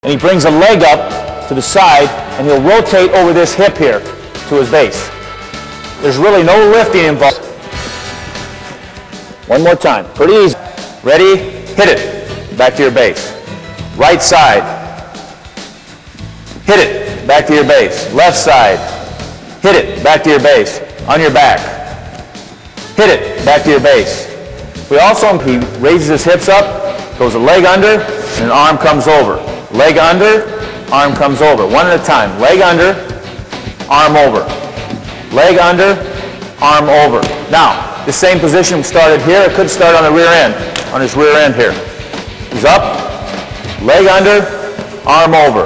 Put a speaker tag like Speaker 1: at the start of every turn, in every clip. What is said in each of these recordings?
Speaker 1: And he brings a leg up to the side, and he'll rotate over this hip here to his base. There's really no lifting involved. One more time, pretty easy. Ready? Hit it. Back to your base. Right side. Hit it. Back to your base. Left side. Hit it. Back to your base. On your back. Hit it. Back to your base. He raises his hips up, goes a leg under, and an arm comes over. Leg under, arm comes over. One at a time. Leg under, arm over. Leg under, arm over. Now, the same position started here. It could start on the rear end, on his rear end here. He's up, leg under, arm over.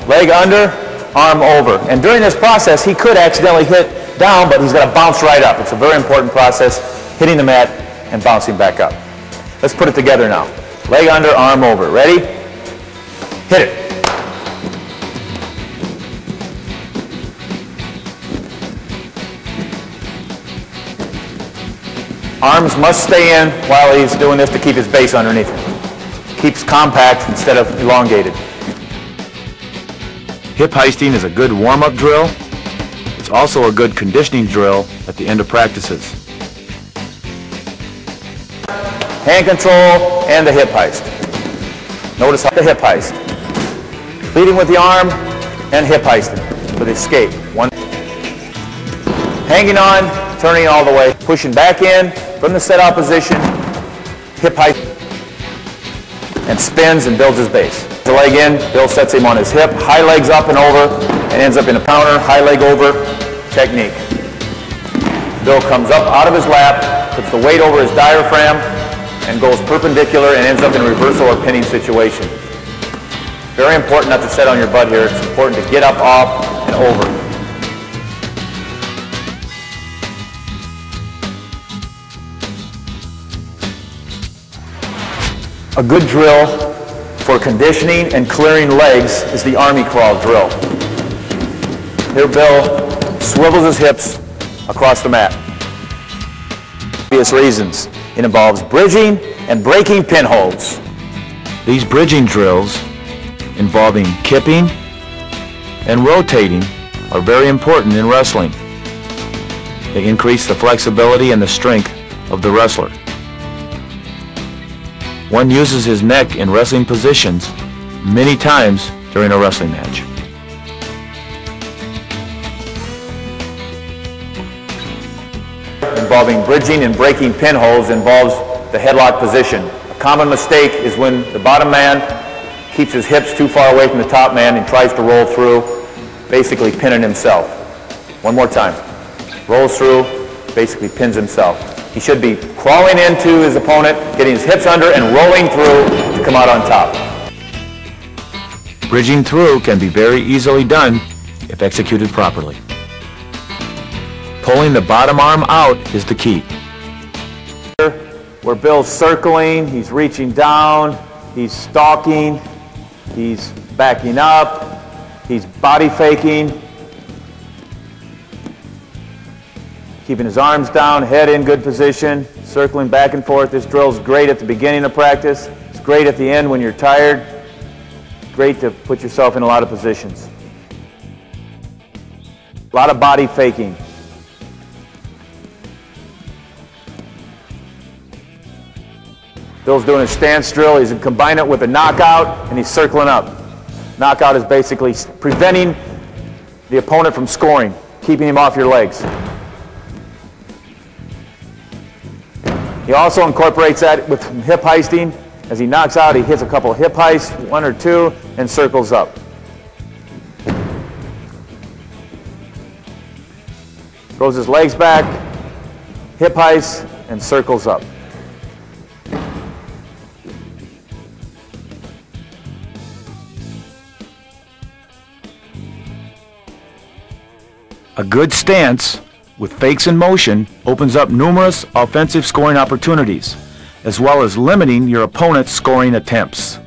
Speaker 1: Leg under, arm over. And during this process, he could accidentally hit down, but he's got to bounce right up. It's a very important process, hitting the mat and bouncing back up. Let's put it together now. Leg under, arm over. Ready? Hit it. Arms must stay in while he's doing this to keep his base underneath him. Keeps compact instead of elongated.
Speaker 2: Hip heisting is a good warm-up drill. It's also a good conditioning drill at the end of practices.
Speaker 1: Hand control and the hip heist. Notice how the hip heist. Leading with the arm and hip heisting with escape. One. Hanging on, turning all the way, pushing back in from the set out position, hip heist, and spins and builds his base. The leg in, Bill sets him on his hip, high legs up and over, and ends up in a counter, high leg over technique. Bill comes up out of his lap, puts the weight over his diaphragm, and goes perpendicular and ends up in a reversal or pinning situation. Very important not to set on your butt here. It's important to get up, off, and over. A good drill for conditioning and clearing legs is the army crawl drill. Here Bill swivels his hips across the mat. Obvious reasons. It involves bridging and breaking pinholds.
Speaker 2: These bridging drills involving kipping and rotating are very important in wrestling. They increase the flexibility and the strength of the wrestler. One uses his neck in wrestling positions many times during a wrestling match.
Speaker 1: Involving bridging and breaking pinholds involves the headlock position. A common mistake is when the bottom man keeps his hips too far away from the top man and tries to roll through, basically pinning himself. One more time. Rolls through, basically pins himself. He should be crawling into his opponent, getting his hips under and rolling through to come out on top.
Speaker 2: Bridging through can be very easily done if executed properly. Pulling the bottom arm out is the key.
Speaker 1: Where Bill's circling, he's reaching down, he's stalking, he's backing up, he's body faking, keeping his arms down, head in good position, circling back and forth. This drill's great at the beginning of practice. It's great at the end when you're tired. Great to put yourself in a lot of positions. A lot of body faking. Bill's doing a stance drill. He's combining it with a knockout, and he's circling up. Knockout is basically preventing the opponent from scoring, keeping him off your legs. He also incorporates that with hip heisting. As he knocks out, he hits a couple of hip heists, one or two, and circles up. Throws his legs back, hip heists, and circles up.
Speaker 2: A good stance with fakes in motion opens up numerous offensive scoring opportunities, as well as limiting your opponent's scoring attempts.